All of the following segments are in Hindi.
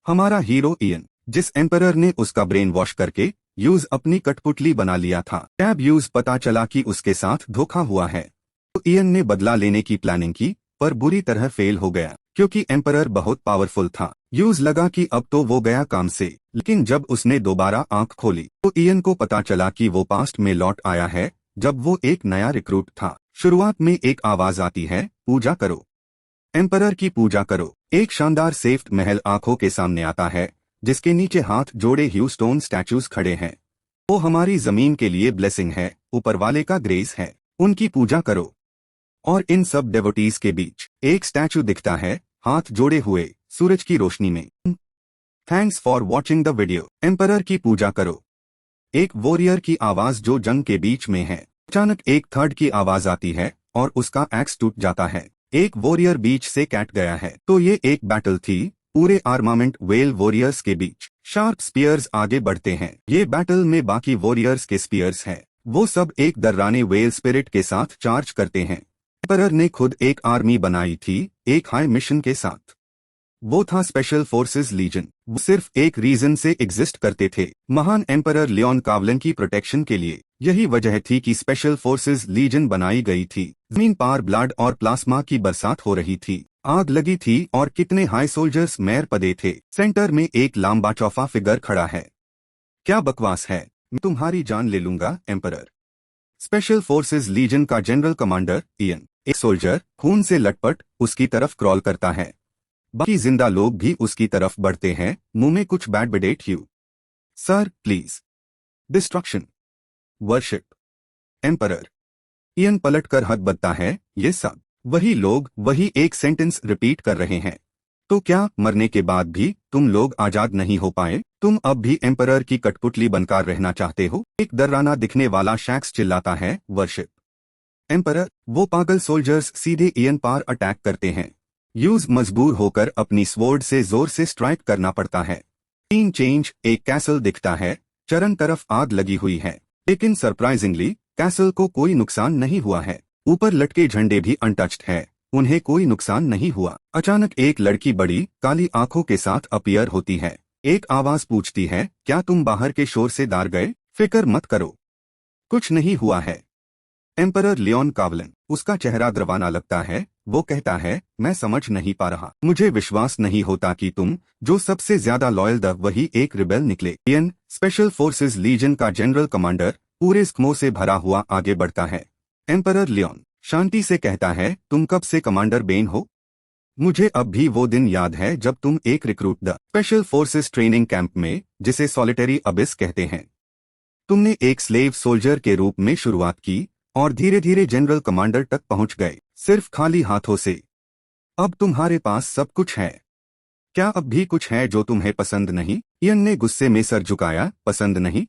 हमारा हीरो इयन, जिस एम्परर ने उसका ब्रेन वॉश करके यूज अपनी कठपुतली बना लिया था, टैब यूज पता चला कि उसके साथ धोखा हुआ है। तो इयन ने बदला लेने की प्लानिंग की, पर बुरी तरह फेल हो गया क्योंकि एम्परर बहुत पावरफुल था। यूज लगा कि अब तो वो गया काम से, लेकिन जब उसने दोबारा आंख खोली तो इयन को पता चला कि वो पास्ट में लौट आया है, जब वो एक नया रिक्रूट था। शुरुआत में एक आवाज आती है, पूजा करो, एम्परर की पूजा करो। एक शानदार सेफ्ट महल आंखों के सामने आता है, जिसके नीचे हाथ जोड़े ह्यूस्टोन स्टैचूज खड़े हैं। वो हमारी जमीन के लिए ब्लेसिंग है, ऊपर वाले का ग्रेस है, उनकी पूजा करो। और इन सब डेवोटीज के बीच एक स्टैचू दिखता है, हाथ जोड़े हुए, सूरज की रोशनी में। Thanks for watching the video. Emperor की पूजा करो। एक वॉरियर की आवाज जो जंग के बीच में है। अचानक एक थर्ड की आवाज आती है और उसका एक्स टूट जाता है। एक वॉरियर बीच से कैट गया है। तो ये एक बैटल थी, पूरे आर्मामेंट वेल वॉरियर्स के बीच। शार्प स्पीयर्स आगे बढ़ते हैं। ये बैटल में बाकी वॉरियर्स के स्पीयर्स हैं। वो सब एक दर्राने वेल स्पिरिट के साथ चार्ज करते हैं। एम्परर ने खुद एक आर्मी बनाई थी, एक हाई मिशन के साथ। वो था स्पेशल फोर्सेस लीजन। वो सिर्फ एक रीजन से एग्जिस्ट करते थे, महान एम्परर लियोन कावलन की प्रोटेक्शन के लिए। यही वजह थी कि स्पेशल फोर्सेस लीजन बनाई गई थी। जमीन पार ब्लड और प्लाज्मा की बरसात हो रही थी, आग लगी थी और कितने हाई सोल्जर्स मैर पदे थे। सेंटर में एक लंबा चौफा फिगर खड़ा है। क्या बकवास है, मैं तुम्हारी जान ले लूंगा एम्परर। स्पेशल फोर्सेस लीजन का जनरल कमांडर इयन, एक सोल्जर खून से लटपट, उसकी तरफ क्रॉल करता है। बाकी जिंदा लोग भी उसकी तरफ बढ़ते हैं, मुंह में कुछ bad बिडेट you sir please. Destruction, worship, emperor. Ian पलट कर हद बदता है, ये सब वही लोग वही एक सेंटेंस रिपीट कर रहे हैं। तो क्या मरने के बाद भी तुम लोग आजाद नहीं हो पाए? तुम अब भी एम्परर की कठपुतली बनकर रहना चाहते हो? एक दर्राना दिखने वाला शैक्स चिल्लाता है, वर्शिप एम्परर। वो पागल सोल्जर्स सीधे इयन पार अटैक करते हैं। यूज मजबूर होकर अपनी स्वॉर्ड से जोर से स्ट्राइक करना पड़ता है। सीन चेंज, एक कैसल दिखता है, चरण तरफ आग लगी हुई है, लेकिन सरप्राइजिंगली कैसल को कोई नुकसान नहीं हुआ है। ऊपर लटके झंडे भी अनटच्ड है, उन्हें कोई नुकसान नहीं हुआ। अचानक एक लड़की बड़ी काली आंखों के साथ अपीयर होती है। एक आवाज पूछती है, क्या तुम बाहर के शोर से दार गए? फिक्र मत करो, कुछ नहीं हुआ है। एम्परर लियोन कावलन। उसका चेहरा द्रवाना लगता है। वो कहता है, मैं समझ नहीं पा रहा, मुझे विश्वास नहीं होता कि तुम जो सबसे ज्यादा लॉयल द वही एक रिबेल निकले। इयन, स्पेशल फोर्सेस लीजन का जनरल कमांडर, पूरे स्कमो से भरा हुआ आगे बढ़ता है। एम्परर लियोन शांति से कहता है, तुम कब से कमांडर बेन हो? मुझे अब भी वो दिन याद है जब तुम एक recruit the special forces training camp में, जिसे सॉलिटरी अबिस कहते हैं, तुमने एक स्लेव सोल्जर के रूप में शुरुआत की और धीरे धीरे जनरल कमांडर तक पहुंच गए, सिर्फ खाली हाथों से। अब तुम्हारे पास सब कुछ है। क्या अब भी कुछ है जो तुम्हें पसंद नहीं? इयन ने गुस्से में सर झुकाया, पसंद नहीं?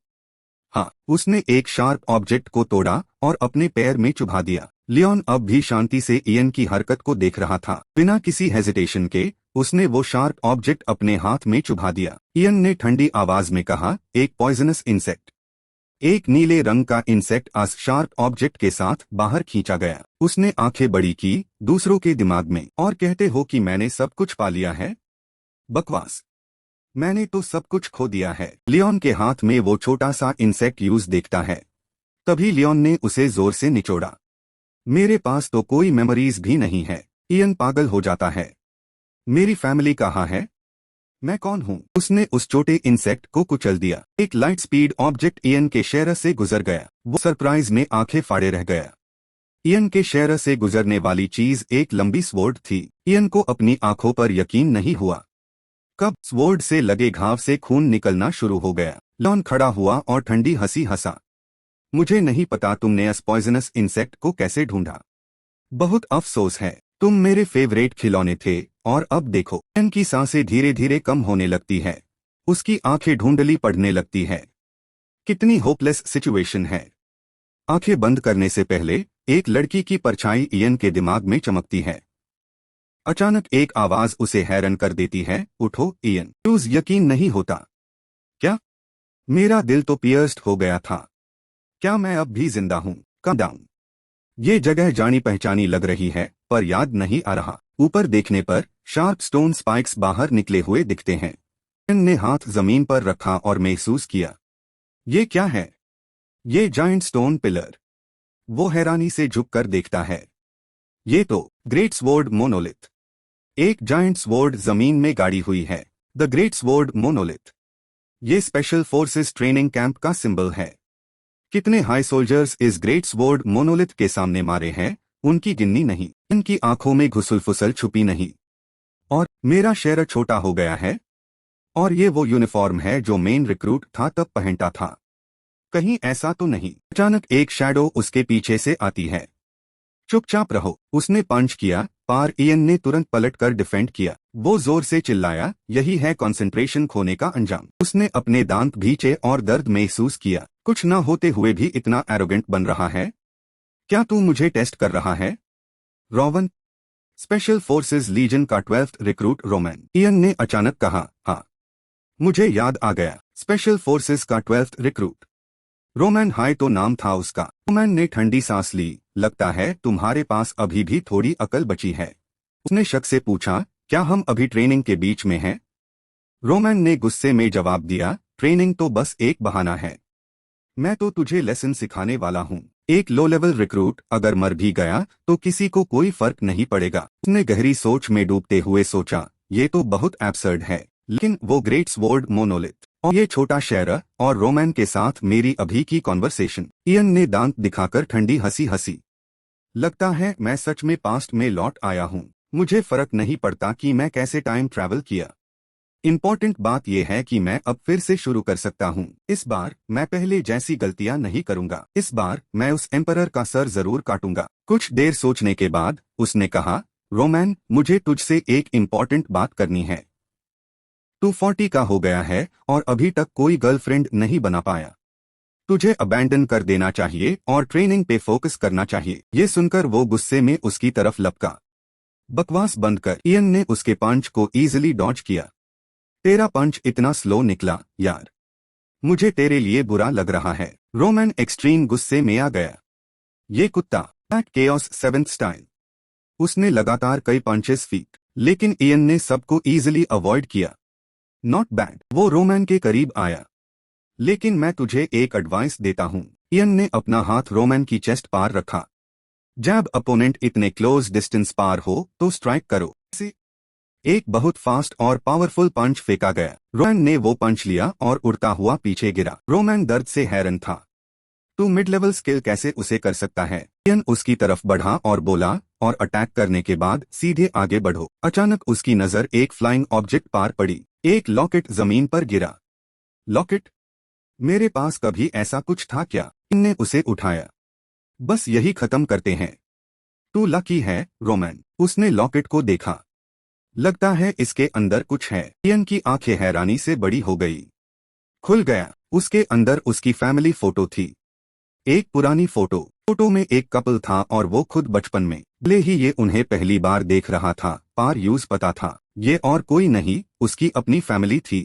हाँ। उसने एक शार्प ऑब्जेक्ट को तोड़ा और अपने पैर में चुभा दिया। लियोन अब भी शांति से इयन की हरकत को देख रहा था। बिना किसी हेजिटेशन के उसने वो शार्प ऑब्जेक्ट अपने हाथ में चुभा दिया। इयन ने ठंडी आवाज में कहा, एक पॉइजनस इंसेक्ट। एक नीले रंग का इंसेक्ट अस शार्प ऑब्जेक्ट के साथ बाहर खींचा गया। उसने आंखें बड़ी की, दूसरों के दिमाग में, और कहते हो कि मैंने सब कुछ पा लिया है? बकवास, मैंने तो सब कुछ खो दिया है। लियोन के हाथ में वो छोटा सा इंसेक्ट यूज देखता है। तभी लियोन ने उसे जोर से निचोड़ा। मेरे पास तो कोई मेमोरीज भी नहीं है। इयन पागल हो जाता है। मेरी फैमिली कहाँ है? मैं कौन हूँ? उसने उस छोटे इंसेक्ट को कुचल दिया। एक लाइट स्पीड ऑब्जेक्ट इयन के शेयर से गुजर गया। वो सरप्राइज में आंखें फाड़े रह गया। इयन के शेयर से गुजरने वाली चीज एक लंबी स्वॉर्ड थी। इयन को अपनी आंखों पर यकीन नहीं हुआ। कब स्वॉर्ड से लगे घाव से खून निकलना शुरू हो गया। लियोन खड़ा हुआ और ठंडी हंसी हंसा। मुझे नहीं पता तुमने इस पॉइजनस इंसेक्ट को कैसे ढूंढा। बहुत अफसोस है, तुम मेरे फेवरेट खिलौने थे, और अब देखो। इयन की सांसें धीरे धीरे कम होने लगती है। उसकी आंखें धुंधली पड़ने लगती है। कितनी होपलेस सिचुएशन है। आंखें बंद करने से पहले एक लड़की की परछाई इयन के दिमाग में चमकती है। अचानक एक आवाज उसे हैरान कर देती है, उठो इयन। यूज यकीन नहीं होता। क्या? मेरा दिल तो पियर्स्ड हो गया था। क्या मैं अब भी जिंदा हूँ? Come down. ये जगह जानी पहचानी लग रही है, पर याद नहीं आ रहा। ऊपर देखने पर शार्प स्टोन स्पाइक्स बाहर निकले हुए दिखते हैं। इयन ने हाथ जमीन पर रखा और महसूस किया। ये क्या है? ये जायंट स्टोन पिलर। वो हैरानी से झुककर देखता है। ये तो ग्रेट स्वॉर्ड मोनोलिथ। एक जायंट स्वॉर्ड जमीन में गाड़ी हुई है। The great sword monolith. ये स्पेशल फोर्सेस ट्रेनिंग कैंप का सिंबल है। कितने हाई सोल्जर्स इस ग्रेट स्वॉर्ड मोनोलिथ के सामने मारे हैं, उनकी गिननी नहीं। इनकी आंखों में घुसुल-फुसल छुपी नहीं। और मेरा शहर छोटा हो गया है। और ये वो यूनिफॉर्म है जो मेन रिक्रूट था तब पहनता था। कहीं ऐसा तो नहीं? अचानक एक शैडो उसके पीछे से आती है। चुपचाप रहो, उसने पंच किया। पार इयन ने तुरंत पलटकर डिफेंड किया। वो जोर से चिल्लाया, यही है कंसंट्रेशन खोने का अंजाम। उसने अपने दांत भींचे और दर्द महसूस किया। कुछ न होते हुए भी इतना एरोगेंट बन रहा है। क्या तू मुझे टेस्ट कर रहा है? रोवन, स्पेशल फोर्सेस लीजन का 12th रिक्रूट रोमन, इयन ने अचानक कहा। हाँ, मुझे याद आ गया। स्पेशल फोर्सेस का 12th रिक्रूट रोमन हाई तो नाम था उसका। रोमन ने ठंडी सांस ली। लगता है तुम्हारे पास अभी भी थोड़ी अकल बची है। उसने शक से पूछा, क्या हम अभी ट्रेनिंग के बीच में हैं? रोमन ने गुस्से में जवाब दिया, ट्रेनिंग तो बस एक बहाना है। मैं तो तुझे लेसन सिखाने वाला हूँ। एक लो लेवल रिक्रूट अगर मर भी गया तो किसी को कोई फर्क नहीं पड़ेगा। उसने गहरी सोच में डूबते हुए सोचा, ये तो बहुत एब्सर्ड है। लेकिन वो ग्रेट स्वॉर्ड मोनोलिथ और ये छोटा शहर और रोमन के साथ मेरी अभी की कॉन्वर्सेशन। इयन ने दांत दिखाकर ठंडी हंसी हंसी। लगता है मैं सच में पास्ट में लौट आया हूँ। मुझे फर्क नहीं पड़ता कि मैं कैसे टाइम ट्रैवल किया। इम्पोर्टेंट बात यह है कि मैं अब फिर से शुरू कर सकता हूँ। इस बार मैं पहले जैसी गलतियां नहीं करूंगा। इस बार मैं उस एम्परर का सर जरूर काटूंगा। कुछ देर सोचने के बाद उसने कहा, रोमन, मुझे तुझसे एक इम्पोर्टेंट बात करनी है। तू 40 का हो गया है और अभी तक कोई गर्लफ्रेंड नहीं बना पाया। तुझे अबैंडन कर देना चाहिए और ट्रेनिंग पे फोकस करना चाहिए। ये सुनकर वो गुस्से में उसकी तरफ लपका। बकवास बंद कर। इयन ने उसके पंच को इजीली डॉज किया। तेरा पंच इतना स्लो निकला यार। मुझे तेरे लिए बुरा लग रहा है। रोमन एक्सट्रीम गुस्से में आ गया। ये कुत्ता, बैक केओस 7th स्टाइल। उसने लगातार कई पंचेस फीक, लेकिन इयन ने सबको इजीली अवॉइड किया। Not bad. वो रोमन के करीब आया। लेकिन मैं तुझे एक एडवाइस देता हूँ। इयन ने अपना हाथ रोमन की चेस्ट पार रखा। जब अपोनेंट इतने क्लोज डिस्टेंस पार हो तो स्ट्राइक करो। एक बहुत फास्ट और पावरफुल पंच फेंका गया। रोमन ने वो पंच लिया और उड़ता हुआ पीछे गिरा। रोमन दर्द से हैरान था। तू मिड लेवल स्किल कैसे उसे कर सकता है? इयन उसकी तरफ बढ़ा और बोला, और अटैक करने के बाद सीधे आगे बढ़ो। अचानक उसकी नजर एक फ्लाइंग ऑब्जेक्ट पार पड़ी। एक लॉकेट जमीन पर गिरा। लॉकेट? मेरे पास कभी ऐसा कुछ था क्या? इनने उसे उठाया। बस यही खत्म करते हैं। तू लकी है रोमन। उसने लॉकेट को देखा। लगता है इसके अंदर कुछ है। इयन की आंखें हैरानी से बड़ी हो गई। खुल गया। उसके अंदर उसकी फैमिली फोटो थी। एक पुरानी फोटो। फोटो में एक कपल था और वो खुद बचपन में। भले ही ये उन्हें पहली बार देख रहा था, पार यूज पता था। ये और कोई नहीं, उसकी अपनी फैमिली थी।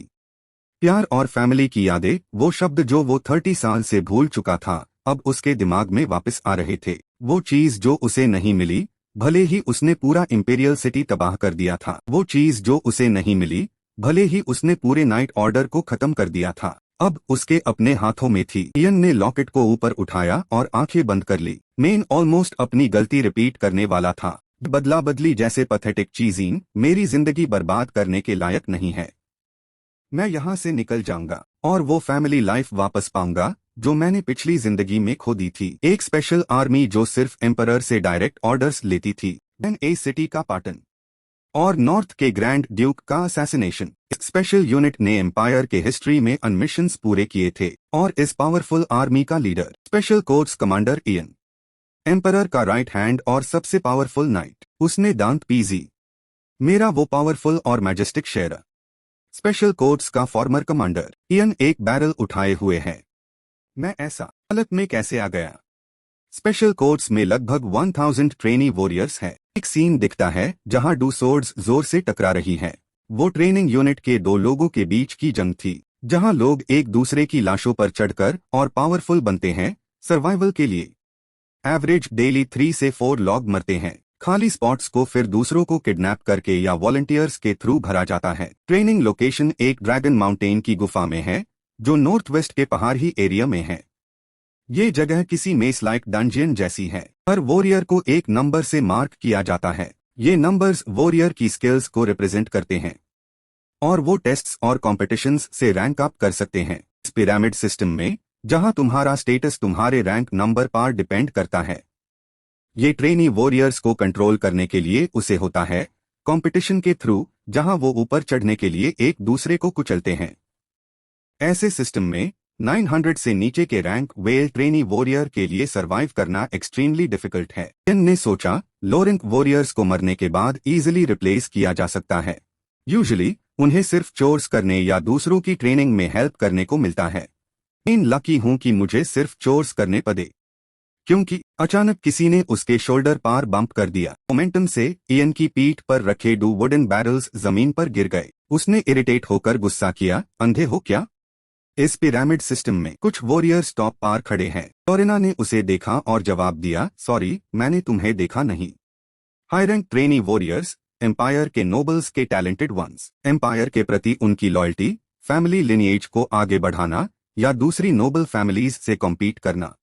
प्यार और फैमिली की यादें, वो शब्द जो वो 30 साल से भूल चुका था, अब उसके दिमाग में वापस आ रहे थे। वो चीज जो उसे नहीं मिली, भले ही उसने पूरा इंपीरियल सिटी तबाह कर दिया था। वो चीज जो उसे नहीं मिली, भले ही उसने पूरे नाइट ऑर्डर को खत्म कर दिया था, अब उसके अपने हाथों में थी। इयन ने लॉकेट को ऊपर उठाया और आंखें बंद कर ली। मैन ऑलमोस्ट अपनी गलती रिपीट करने वाला था। बदला बदली जैसे पैथेटिक चीजें मेरी जिंदगी बर्बाद करने के लायक नहीं है। मैं यहाँ से निकल जाऊंगा और वो फैमिली लाइफ वापस पाऊंगा जो मैंने पिछली जिंदगी में खो दी थी। एक स्पेशल आर्मी जो सिर्फ एम्परर से डायरेक्ट ऑर्डर्स लेती थी। ए सिटी का पाटन और नॉर्थ के ग्रैंड ड्यूक का असैसिनेशन। स्पेशल यूनिट ने एम्पायर के हिस्ट्री में मिशंस पूरे किए थे और इस पावरफुल आर्मी का leader special courts commander Ian, emperor का राइट हैंड और सबसे पावरफुल नाइट। उसने दांत पीसी। मेरा वो पावरफुल और मैजेस्टिक शेयर स्पेशल कोर्ट्स का फॉर्मर कमांडर। इयन एक बैरल उठाए हुए है। मैं ऐसा हालत में कैसे आ गया? स्पेशल कोर्ट्स में लगभग 1000 ट्रेनी वॉरियर्स है। एक सीन दिखता है जहां 2 सोर्ड्स जोर से टकरा रही हैं। वो ट्रेनिंग यूनिट के 2 लोगों के बीच की जंग थी, जहां लोग एक दूसरे की लाशों पर चढ़कर और पावरफुल बनते हैं सर्वाइवल के लिए। एवरेज डेली 3 से 4 लोग मरते हैं। खाली स्पॉट्स को फिर दूसरों को किडनैप करके या वॉलंटियर्स के थ्रू भरा जाता है। ट्रेनिंग लोकेशन एक ड्रैगन माउंटेन की गुफा में है जो नॉर्थ वेस्ट के पहाड़ी एरिया में है। ये जगह किसी मेस लाइक डंजियन जैसी है। हर वॉरियर को एक नंबर से मार्क किया जाता है। ये नंबर्स वॉरियर की स्किल्स को रिप्रेजेंट करते हैं और वो टेस्ट्स और कॉम्पिटिशन्स से रैंक अप कर सकते हैं। इस पिरामिड सिस्टम में जहां तुम्हारा स्टेटस तुम्हारे रैंक नंबर पर डिपेंड करता है। ये ट्रेनी वॉरियर्स को कंट्रोल करने के लिए उसे होता है कंपटीशन के थ्रू, जहां वो ऊपर चढ़ने के लिए एक दूसरे को कुचलते हैं। ऐसे सिस्टम में 900 से नीचे के रैंक वेल ट्रेनी वॉरियर के लिए सरवाइव करना एक्सट्रीमली डिफिकल्ट है। इयन ने सोचा लो रैंक वॉरियर्स को मरने के बाद इजीली रिप्लेस किया जा सकता है। यूजुअली उन्हें सिर्फ चोर्स करने या दूसरों की ट्रेनिंग में हेल्प करने को मिलता है। इन लकी हूं कि मुझे सिर्फ चोर्स करने पड़े, क्योंकि अचानक किसी ने उसके शोल्डर पर बम्प कर दिया। मोमेंटम से इयन की पीठ पर रखे 2 वुडन बैरल्स जमीन पर गिर गए। उसने इरिटेट होकर गुस्सा किया, अंधे हो क्या? इस पिरामिड सिस्टम में कुछ वॉरियर्स टॉप पर खड़े हैं। लोरेना ने उसे देखा और जवाब दिया, सॉरी, मैंने तुम्हें देखा नहीं। High rank trainee warriors empire के नोबल्स के टैलेंटेड वंस। एम्पायर के प्रति उनकी लॉयल्टी, फैमिली लिनिएज को आगे बढ़ाना या दूसरी नोबल फैमिलीज से कॉम्पीट करना,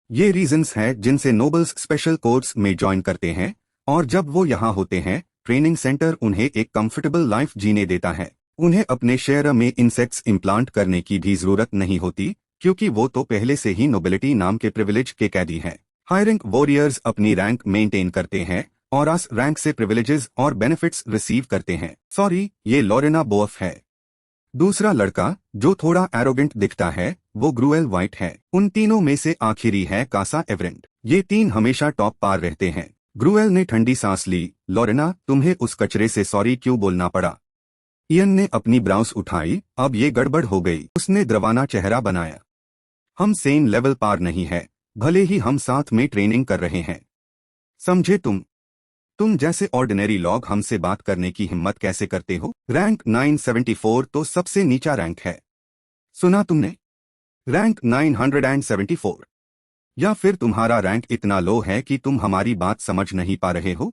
ये रीजंस हैं जिनसे नोबल्स स्पेशल कोर्स में ज्वाइन करते हैं। और जब वो यहाँ होते हैं, ट्रेनिंग सेंटर उन्हें एक कंफर्टेबल लाइफ जीने देता है। उन्हें अपने शेयर में इंसेक्ट्स इम्प्लांट करने की भी जरूरत नहीं होती, क्योंकि वो तो पहले से ही नोबिलिटी नाम के प्रिविलेज के कैदी हैं। हाई रैंक वॉरियर्स अपनी रैंक मेंटेन करते हैं और आस रैंक से प्रिविलेजेस और बेनिफिट्स रिसीव करते हैं। सॉरी, ये लोरेना बोअफ है। दूसरा लड़का जो थोड़ा एरोगेंट दिखता है वो ग्रुएल वाइट है। उन तीनों में से आखिरी है कासा एवरेंट। ये तीन हमेशा टॉप पार रहते हैं। ग्रुएल ने ठंडी सांस ली। लोरेना, तुम्हें उस कचरे से सॉरी क्यों बोलना पड़ा? इयन ने अपनी ब्राउस उठाई। अब ये गड़बड़ हो गई। उसने द्रवाना चेहरा बनाया। हम सेम लेवल पार नहीं है, भले ही हम साथ में ट्रेनिंग कर रहे हैं। समझे तुम जैसे ऑर्डिनरी लोग हमसे बात करने की हिम्मत कैसे करते हो? रैंक 974 तो सबसे नीचा रैंक है। सुना तुमने? रैंक 974। या फिर तुम्हारा रैंक इतना लो है कि तुम हमारी बात समझ नहीं पा रहे हो?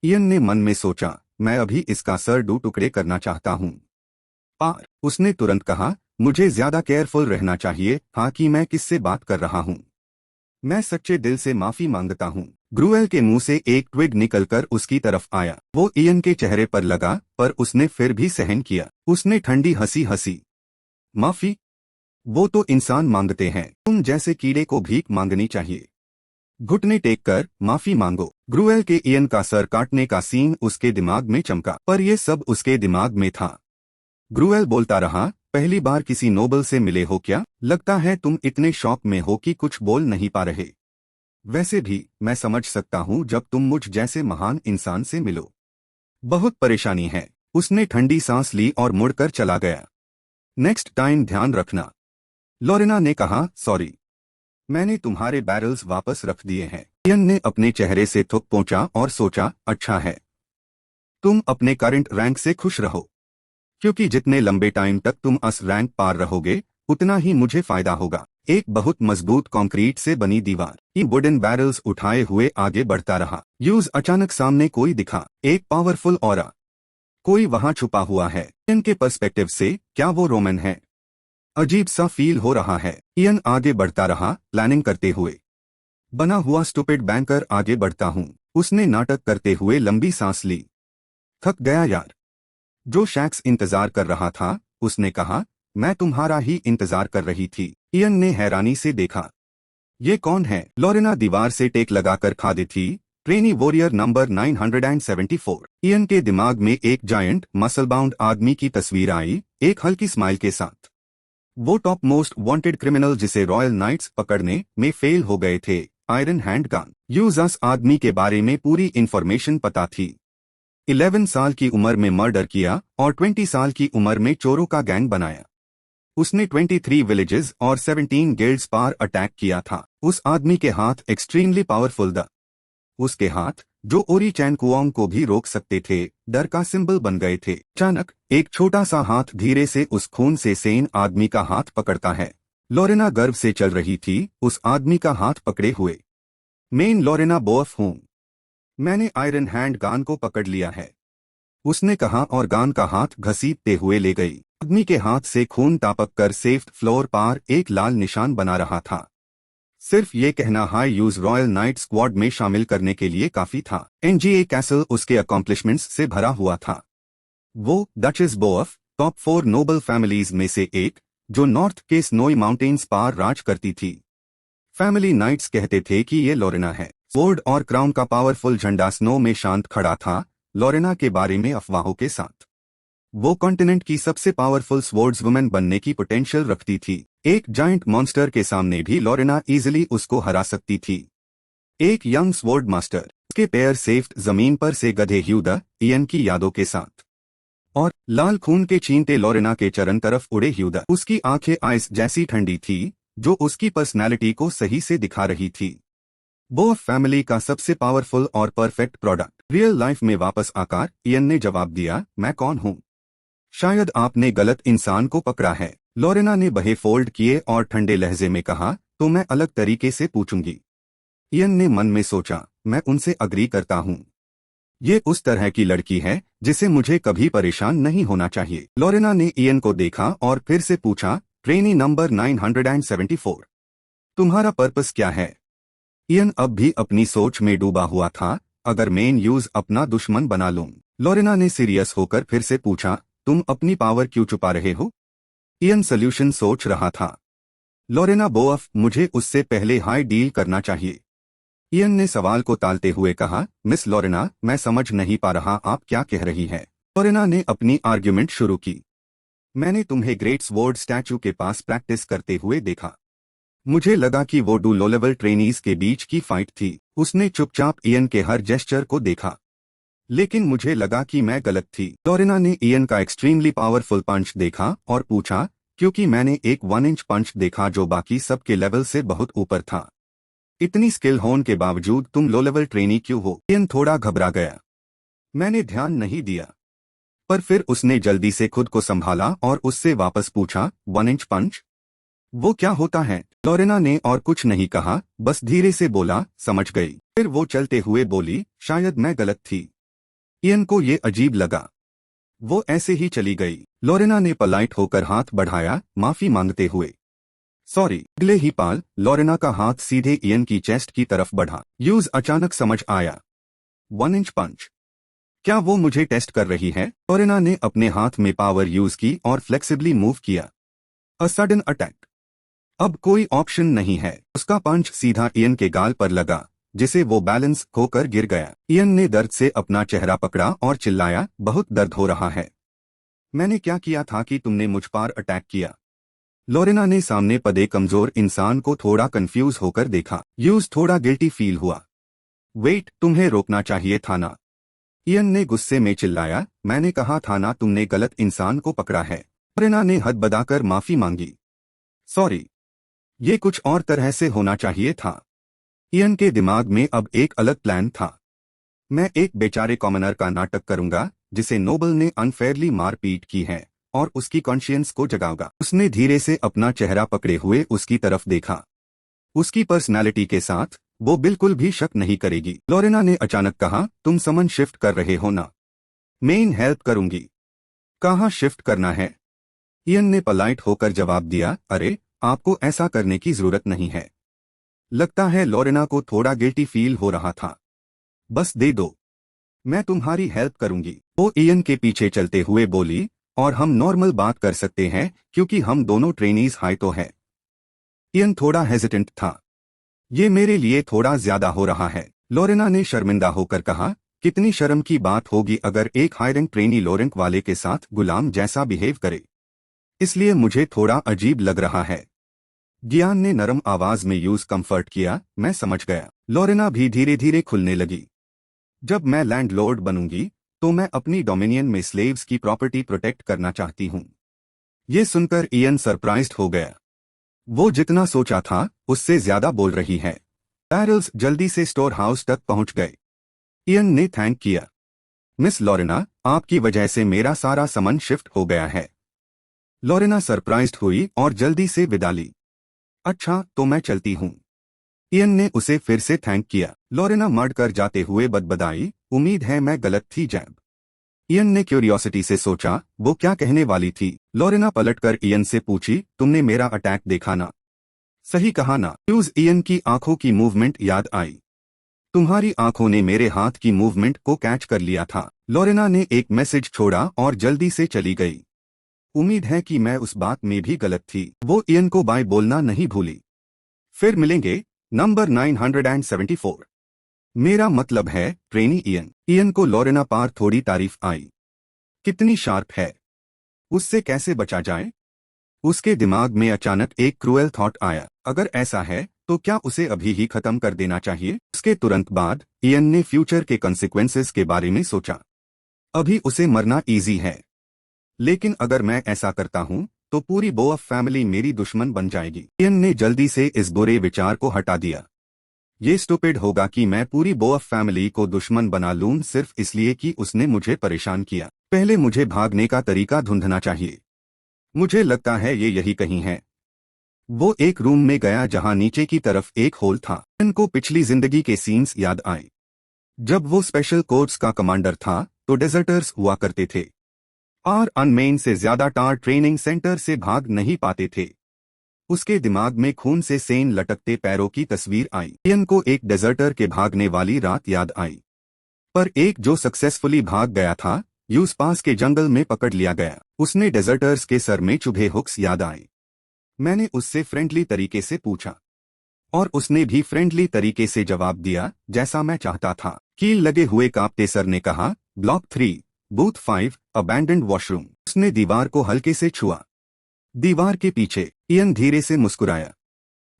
इयन ने मन में सोचा, मैं अभी इसका सर 2 टुकड़े करना चाहता हूं। पार, उसने तुरंत कहा, मुझे ज्यादा केयरफुल रहना चाहिए हाँ कि मैं किससे बात कर रहा हूं। मैं सच्चे दिल से माफी मांगता हूं। ग्रुएल के मुंह से एक ट्विग निकलकर उसकी तरफ आया। वो इयन के चेहरे पर लगा, पर उसने फिर भी सहन किया। उसने ठंडी हंसी हंसी। माफी? वो तो इंसान मांगते हैं, तुम जैसे कीड़े को भीख मांगनी चाहिए। घुटने टेक कर माफी मांगो। ग्रुएल के इयन का सर काटने का सीन उसके दिमाग में चमका, पर यह सब उसके दिमाग में था। ग्रुएल बोलता रहा, पहली बार किसी नोबल से मिले हो क्या? लगता है तुम इतने शौक में हो कि कुछ बोल नहीं पा रहे। वैसे भी मैं समझ सकता हूं जब तुम मुझ जैसे महान इंसान से मिलो। बहुत परेशानी है। उसने ठंडी सांस ली और मुड़कर चला गया। नेक्स्ट टाइम ध्यान रखना। लोरेना ने कहा, सॉरी, मैंने तुम्हारे बैरल्स वापस रख दिए हैं। इयन ने अपने चेहरे से थूक पोंछा और सोचा, अच्छा है, तुम अपने करंट रैंक से खुश रहो, क्योंकि जितने लंबे टाइम तक तुम अस रैंक पार रहोगे उतना ही मुझे फायदा होगा। एक बहुत मजबूत कंक्रीट से बनी दीवार। ये वुडन बैरल्स उठाए हुए आगे बढ़ता रहा। यूज अचानक सामने कोई दिखा, एक पावरफुल ऑरा। कोई वहां छुपा हुआ है। इयन के पर्सपेक्टिव से क्या वो रोमन है? अजीब सा फील हो रहा है। इयन आगे बढ़ता रहा, प्लानिंग करते हुए। बना हुआ स्टूपिड बैंकर आगे बढ़ता हूं। उसने नाटक करते हुए लंबी सांस ली। थक गया यार। जो शैक्स इंतजार कर रहा था, उसने कहा, मैं तुम्हारा ही इंतजार कर रही थी। इयन ने हैरानी से देखा। ये कौन है? लोरेना दीवार से टेक लगाकर खड़ी थी। Trainee warrior number 974। इयन के दिमाग में एक जायंट मसल बाउंड आदमी की तस्वीर आई, एक हल्की स्माइल के साथ। वो टॉप मोस्ट वांटेड क्रिमिनल जिसे रॉयल नाइट्स पकड़ने में फेल हो गए थे। Iron hand gun use. उस आदमी के बारे में पूरी इंफॉर्मेशन पता थी। 11 साल की उम्र में मर्डर किया और 20 साल की उम्र में चोरों का गैंग बनाया। उसने 23 विलेजेस और 17 गिल्ड्स पर अटैक किया था। उस आदमी के हाथ एक्सट्रीमली पावरफुल द। उसके हाथ, जो ओरी चैन कुओंग को भी रोक सकते थे, डर का सिंबल बन गए थे। अचानक एक छोटा सा हाथ धीरे से उस खून से सेन आदमी का हाथ पकड़ता है। लोरेना गर्व से चल रही थी, उस आदमी का हाथ पकड़े हुए। मैं लोरेना बोअफ हूं। मैंने आयरन हैंड गान को पकड़ लिया है, उसने कहा और गान का हाथ घसीटते हुए ले गई। आदमी के हाथ से खून टापक कर सेफ्थ फ्लोर पर एक लाल निशान बना रहा था। सिर्फ ये कहना high use royal night squad में शामिल करने के लिए काफी था। एनजीए कैसल उसके अकॉम्प्लिशमेंट्स से भरा हुआ था। वो डचेस बोअफ टॉप 4 नोबल फैमिलीज में से एक, जो नॉर्थ के स्नोई माउंटेन्स पर राज करती थी। फैमिली नाइट्स कहते थे कि ये लोरेना है। स्वॉर्ड और क्राउन का पावरफुल झंडा स्नो में शांत खड़ा था, लोरेना के बारे में अफवाहों के साथ। वो कॉन्टिनेंट की सबसे पावरफुल स्वॉर्ड्सवुमन बनने की पोटेंशियल रखती थी। एक जाइंट मॉन्स्टर के सामने भी लोरेना इजीली उसको हरा सकती थी। एक यंग स्वॉर्ड मास्टर, उसके पैर सेफ्ट जमीन पर से गधे ह्यूदा इयन की यादों के साथ, और लाल खून के छींटे लोरेना के चरण तरफ उड़े ह्यूदा। उसकी आंखें आइस जैसी ठंडी थी, जो उसकी पर्सनैलिटी को सही से दिखा रही थी। वो फैमिली का सबसे पावरफुल और परफेक्ट प्रोडक्ट। रियल लाइफ में वापस आकर इयन ने जवाब दिया, मैं कौन हूँ? शायद आपने गलत इंसान को पकड़ा है। लोरेना ने बहे फोल्ड किए और ठंडे लहजे में कहा, तो मैं अलग तरीके से पूछूंगी। इयन ने मन में सोचा, मैं उनसे अग्री करता हूँ। ये उस तरह की लड़की है जिसे मुझे कभी परेशान नहीं होना चाहिए। लोरेना ने इयन को देखा और फिर से पूछा, ट्रेनी नंबर 974, तुम्हारा पर्पस क्या है? इयन अब भी अपनी सोच में डूबा हुआ था। अगर मेन यूज अपना दुश्मन बना लूं। लोरेना ने सीरियस होकर फिर से पूछा, तुम अपनी पावर क्यों छुपा रहे हो? इयन सोल्यूशन सोच रहा था। लोरेना बोअफ, मुझे उससे पहले हाई डील करना चाहिए। इयन ने सवाल को टालते हुए कहा, मिस लोरेना, मैं समझ नहीं पा रहा आप क्या कह रही हैं। लोरेना ने अपनी आर्ग्यूमेंट शुरू की। मैंने तुम्हें ग्रेट स्वॉर्ड स्टैचू के पास प्रैक्टिस करते हुए देखा। मुझे लगा कि वो 2 लो लेवल ट्रेनीज के बीच की फाइट थी। उसने चुपचाप इयन के हर जेस्चर को देखा, लेकिन मुझे लगा कि मैं गलत थी। लोरेना ने इयन का एक्सट्रीमली पावरफुल पंच देखा और पूछा, क्योंकि मैंने एक 1 इंच पंच देखा जो बाकी सबके लेवल से बहुत ऊपर था। इतनी स्किल होने के बावजूद तुम लो लेवल ट्रेनी क्यों हो? इयन थोड़ा घबरा गया। मैंने ध्यान नहीं दिया। पर फिर उसने जल्दी से खुद को संभाला और उससे वापस पूछा, 1 इंच पंच वो क्या होता है? लोरेना ने और कुछ नहीं कहा, बस धीरे से बोला, समझ गई। फिर वो चलते हुए बोली, शायद मैं गलत थी। इयन को ये अजीब लगा। वो ऐसे ही चली गई। लोरेना ने पोलाइट होकर हाथ बढ़ाया, माफी मांगते हुए। सॉरी। अगले ही पाल लोरेना का हाथ सीधे इयन की चेस्ट की तरफ बढ़ा। यूज अचानक समझ आया, 1 इंच पंच। क्या वो मुझे टेस्ट कर रही है? लोरेना ने अपने हाथ में पावर यूज की और फ्लेक्सिबली मूव किया। A sudden attack. अब कोई ऑप्शन नहीं है। उसका पंच सीधा इयन के गाल पर लगा, जिसे वो बैलेंस खोकर गिर गया। इयन ने दर्द से अपना चेहरा पकड़ा और चिल्लाया, बहुत दर्द हो रहा है। मैंने क्या किया था कि तुमने मुझ पर अटैक किया? लोरेना ने सामने पड़े कमजोर इंसान को थोड़ा कंफ्यूज होकर देखा। यूज थोड़ा गिल्टी फील हुआ। वेट, तुम्हें रोकना चाहिए था ना? इयन ने गुस्से में चिल्लाया, मैंने कहा था ना तुमने गलत इंसान को पकड़ा है। लोरेना ने हद बदाकर माफी मांगी। सॉरी, ये कुछ और तरह से होना चाहिए था। इयन के दिमाग में अब एक अलग प्लान था। मैं एक बेचारे कॉमनर का नाटक करूंगा जिसे नोबल ने अनफेयरली मारपीट की है और उसकी कॉन्शियंस को जगाऊंगा। उसने धीरे से अपना चेहरा पकड़े हुए उसकी तरफ देखा। उसकी पर्सनालिटी के साथ वो बिल्कुल भी शक नहीं करेगी। लोरेना ने अचानक कहा, तुम समन शिफ्ट कर रहे हो ना? मेन हेल्प करूंगी। कहाँ शिफ्ट करना है? इयन ने पोलाइट होकर जवाब दिया, अरे आपको ऐसा करने की जरूरत नहीं है। लगता है लोरेना को थोड़ा गिल्टी फील हो रहा था। बस दे दो, मैं तुम्हारी हेल्प करूंगी। वो इयन के पीछे चलते हुए बोली, और हम नॉर्मल बात कर सकते हैं क्योंकि हम दोनों ट्रेनीज हाई तो है। इयन थोड़ा हेजिटेंट था। ये मेरे लिए थोड़ा ज्यादा हो रहा है। लोरेना ने शर्मिंदा होकर कहा, कितनी शर्म की बात होगी अगर एक हाई रैंक ट्रेनी लो रैंक वाले के साथ गुलाम जैसा बिहेव करे। इसलिए मुझे थोड़ा अजीब लग रहा है। गियान ने नरम आवाज में यूज कंफर्ट किया, मैं समझ गया। लोरेना भी धीरे धीरे खुलने लगी। जब मैं लैंडलॉर्ड बनूंगी तो मैं अपनी डोमिनियन में स्लेव्स की प्रॉपर्टी प्रोटेक्ट करना चाहती हूँ। ये सुनकर इयन सरप्राइज्ड हो गया। वो जितना सोचा था उससे ज्यादा बोल रही है। बैरल्स जल्दी से स्टोर हाउस तक पहुंच गए। इयन ने थैंक किया, मिस लोरेना, आपकी वजह से मेरा सारा सामान शिफ्ट हो गया है। लोरेना सरप्राइज्ड हुई और जल्दी से विदा ली। अच्छा, तो मैं चलती हूँ। इयन ने उसे फिर से थैंक किया। लोरेना मर्ड कर जाते हुए बदबदाई, उम्मीद है मैं गलत थी जैब। इयन ने क्यूरियोसिटी से सोचा वो क्या कहने वाली थी। लोरेना पलटकर इयन से पूछी, तुमने मेरा अटैक देखा ना? सही कहा ना? इयन की आंखों की मूवमेंट याद आई। तुम्हारी आंखों ने मेरे हाथ की मूवमेंट को कैच कर लिया था। लोरेना ने एक मैसेज छोड़ा और जल्दी से चली गई। उम्मीद है कि मैं उस बात में भी गलत थी। वो इयन को बाय बोलना नहीं भूली। फिर मिलेंगे। नंबर 974। मेरा मतलब है ट्रेनी इयन। इयन को लोरेना पर थोड़ी तारीफ आई। कितनी शार्प है। उससे कैसे बचा जाए? उसके दिमाग में अचानक एक क्रूएल थॉट आया। अगर ऐसा है तो क्या उसे अभी ही खत्म कर देना चाहिए? उसके तुरंत बाद इयन ने फ्यूचर के कंसिक्वेंसेस के बारे में सोचा। अभी उसे मरना इजी है, लेकिन अगर मैं ऐसा करता हूं तो पूरी बोअफ फैमिली मेरी दुश्मन बन जाएगी। इयन ने जल्दी से इस बुरे विचार को हटा दिया। ये स्टूपिड होगा कि मैं पूरी बोअफ फैमिली को दुश्मन बना लूं सिर्फ इसलिए कि उसने मुझे परेशान किया। पहले मुझे भागने का तरीका ढूंढना चाहिए। मुझे लगता है ये यही कहीं है। वो एक रूम में गया जहां नीचे की तरफ एक होल था। इयन को पिछली जिंदगी के सीन्स याद आए। जब वो स्पेशल कोर्स का कमांडर था तो डेजर्टर्स हुआ करते थे और अनमेन से ज्यादा टार ट्रेनिंग सेंटर से भाग नहीं पाते थे। उसके दिमाग में खून से सेन लटकते पैरों की तस्वीर आई। इयन को एक डेजर्टर के भागने वाली रात याद आई, पर एक जो सक्सेसफुली भाग गया था यूस पास के जंगल में पकड़ लिया गया। उसने डेजर्टर्स के सर में चुभे हुक्स याद आए। मैंने उससे फ्रेंडली तरीके से पूछा और उसने भी फ्रेंडली तरीके से जवाब दिया जैसा मैं चाहता था। कील लगे हुए कांपते सर ने कहा, ब्लॉक 3, बूथ 5, अबैंडन्ड वॉशरूम। उसने दीवार को हल्के से छुआ। दीवार के पीछे। इयन धीरे से मुस्कुराया।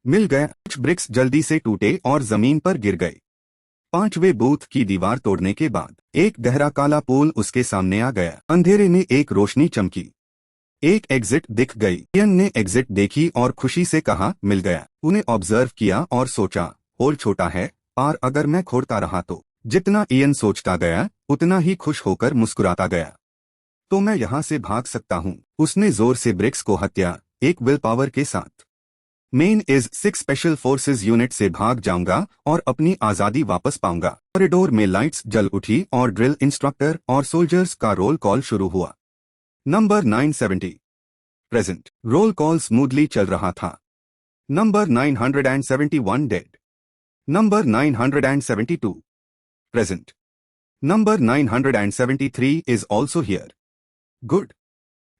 मिल गया। कुछ ब्रिक्स जल्दी से टूटे और जमीन पर गिर गए। 5वें बूथ की दीवार तोड़ने के बाद एक गहरा काला पूल उसके सामने आ गया। अंधेरे में एक रोशनी चमकी। एक एग्जिट दिख गई। इयन ने एग्जिट देखी और खुशी से कहा, मिल गया। उन्हें ऑब्जर्व किया और सोचा, होल छोटा है और अगर मैं खोदता रहा तो। जितना इयन सोचता गया उतना ही खुश होकर मुस्कुराता गया। तो मैं यहां से भाग सकता हूं। उसने जोर से ब्रिक्स को हत्या, एक विल पावर के साथ। Main is 6 special forces unit से भाग जाऊंगा और अपनी आजादी वापस पाऊंगा। कॉरिडोर में लाइट्स जल उठी और ड्रिल इंस्ट्रक्टर और सोल्जर्स का रोल कॉल शुरू हुआ। Number 970 present. Roll call smoothly चल रहा था। Number 971 dead. Number 972 present. Number 973 is also here. Good.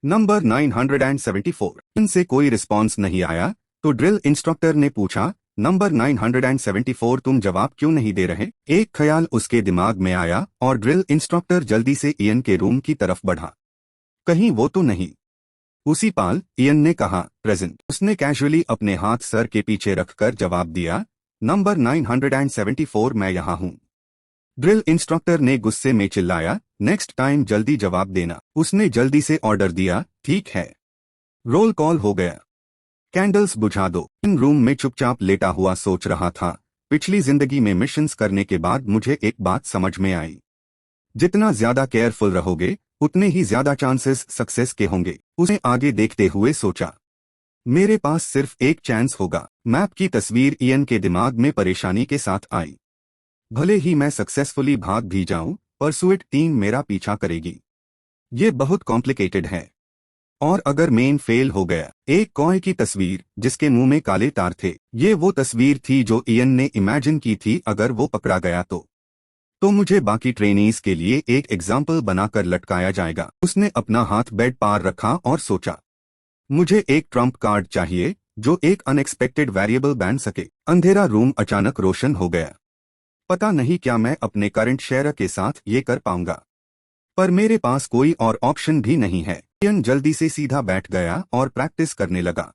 Number 974। इनसे कोई रिस्पॉन्स नहीं आया तो ड्रिल इंस्ट्रक्टर ने पूछा, नंबर 974 तुम जवाब क्यों नहीं दे रहे? एक ख्याल उसके दिमाग में आया और ड्रिल इंस्ट्रक्टर जल्दी से इयन के रूम की तरफ बढ़ा। कहीं वो तो नहीं। उसी पाल इयन ने कहा, प्रेजेंट। उसने कैजुअली अपने हाथ सर के पीछे रखकर जवाब दिया, नंबर 974 मैं यहां हूं। ड्रिल इंस्ट्रक्टर ने गुस्से में चिल्लाया, नेक्स्ट टाइम जल्दी जवाब देना। उसने जल्दी से ऑर्डर दिया, ठीक है। रोल कॉल हो गया। कैंडल्स बुझा दो। इन रूम में चुपचाप लेटा हुआ सोच रहा था। पिछली जिंदगी में मिशंस करने के बाद मुझे एक बात समझ में आई। जितना ज्यादा केयरफुल रहोगे उतने ही ज्यादा चांसेस सक्सेस के होंगे। उसने आगे देखते हुए सोचा, मेरे पास सिर्फ एक चांस होगा। मैप की तस्वीर इयन के दिमाग में परेशानी के साथ आई। भले ही मैं सक्सेसफुली भाग भी जाऊं, परसुएट टीम मेरा पीछा करेगी। ये बहुत कॉम्प्लिकेटेड है। और अगर मेन फेल हो गया। एक कॉय की तस्वीर जिसके मुंह में काले तार थे। ये वो तस्वीर थी जो इयन ने इमेजिन की थी। अगर वो पकड़ा गया तो मुझे बाकी ट्रेनीज के लिए एक एग्जाम्पल बनाकर लटकाया जाएगा। उसने अपना हाथ बेड पार रखा और सोचा, मुझे एक ट्रम्प कार्ड चाहिए जो एक अनएक्सपेक्टेड वेरिएबल बन सके। अंधेरा रूम अचानक रोशन हो गया। पता नहीं क्या मैं अपने करंट शेयर के साथ ये कर पाऊंगा, पर मेरे पास कोई और ऑप्शन भी नहीं है। इयन जल्दी से सीधा बैठ गया और प्रैक्टिस करने लगा।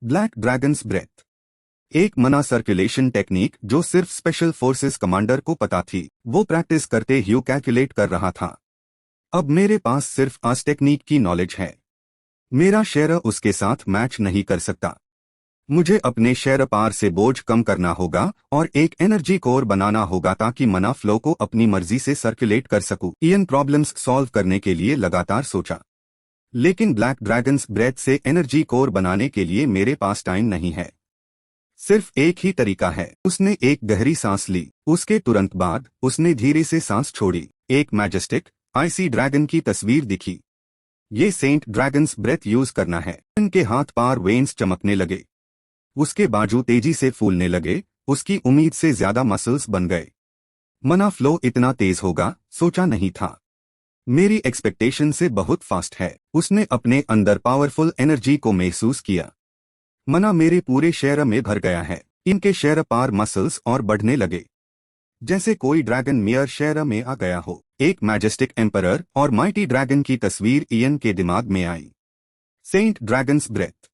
ब्लैक ड्रैगन्स ब्रेथ, एक मना सर्कुलेशन टेक्निक जो सिर्फ स्पेशल फोर्सेस कमांडर को पता थी। वो प्रैक्टिस करते ह्यू कैलकुलेट कर रहा था। अब मेरे पास सिर्फ आस टेक्निक की नॉलेज है। मेरा शेयर उसके साथ मैच नहीं कर सकता। मुझे अपने शेयर पार से बोझ कम करना होगा और एक एनर्जी कोर बनाना होगा ताकि मना फ्लो को अपनी मर्जी से सर्कुलेट कर सकूं। इयन प्रॉब्लम्स सॉल्व करने के लिए लगातार सोचा, लेकिन ब्लैक ड्रैगन्स ब्रेथ से एनर्जी कोर बनाने के लिए मेरे पास टाइम नहीं है। सिर्फ एक ही तरीका है। उसने एक गहरी सांस ली। उसके तुरंत बाद उसने धीरे से सांस छोड़ी। एक मैजेस्टिक आईसी ड्रैगन की तस्वीर दिखी। ये सेंट ड्रैगन्स ब्रेथ यूज करना है। इनके हाथ पार वेन्स चमकने लगे। उसके बाजू तेजी से फूलने लगे। उसकी उम्मीद से ज्यादा मसल्स बन गए। मना फ्लो इतना तेज होगा सोचा नहीं था। मेरी एक्सपेक्टेशन से बहुत फास्ट है। उसने अपने अंदर पावरफुल एनर्जी को महसूस किया। मना मेरे पूरे शरीर में भर गया है। इनके शरीर पार मसल्स और बढ़ने लगे, जैसे कोई ड्रैगन मेयर शरीर में आ गया हो। एक मैजेस्टिक एम्परर और माइटी ड्रैगन की तस्वीर इयन के दिमाग में आई। सेंट ड्रैगन्स ब्रेथ,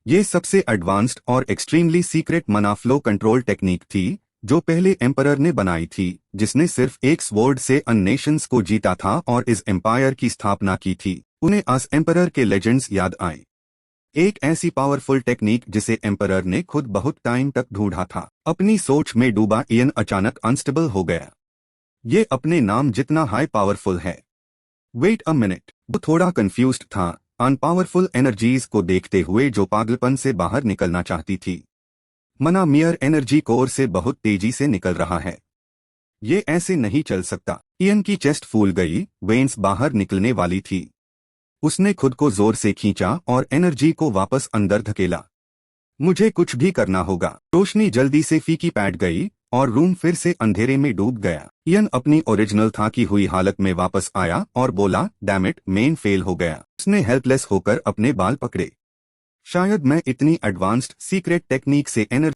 ये सबसे एडवांस्ड और एक्सट्रीमली सीक्रेट मना फ्लो कंट्रोल टेक्निक थी जो पहले एम्परर ने बनाई थी, जिसने सिर्फ एक स्वॉर्ड से अन नेशंस को जीता था और इस एम्पायर की स्थापना की थी। उन्हें अस एम्परर के लेजेंड्स याद आए। एक ऐसी पावरफुल टेक्निक जिसे एम्परर ने खुद बहुत टाइम तक ढूंढा था। अपनी सोच में डूबा इयन अचानक अनस्टेबल हो गया। ये अपने नाम जितना हाई पावरफुल है। वेट अ मिनट, वो थोड़ा कंफ्यूज्ड था अनपावरफुल एनर्जीज को देखते हुए जो पागलपन से बाहर निकलना चाहती थी। मना मियर एनर्जी कोर से बहुत तेजी से निकल रहा है। ये ऐसे नहीं चल सकता। इयन की चेस्ट फूल गई, वेन्स बाहर निकलने वाली थी। उसने खुद को जोर से खींचा और एनर्जी को वापस अंदर धकेला। मुझे कुछ भी करना होगा। रोशनी जल्दी से फीकी पैट गई और रूम फिर से अंधेरे में डूब गया। इयन अपनी ओरिजिनल थाकी हुई हालत में वापस आया और बोला, डैम इट, मेन फेल हो गया। उसने हेल्पलेस होकर अपने बाल पकड़े। शायद मैं इतनी एडवांस्ड सीक्रेट टेक्निक से एनर्जी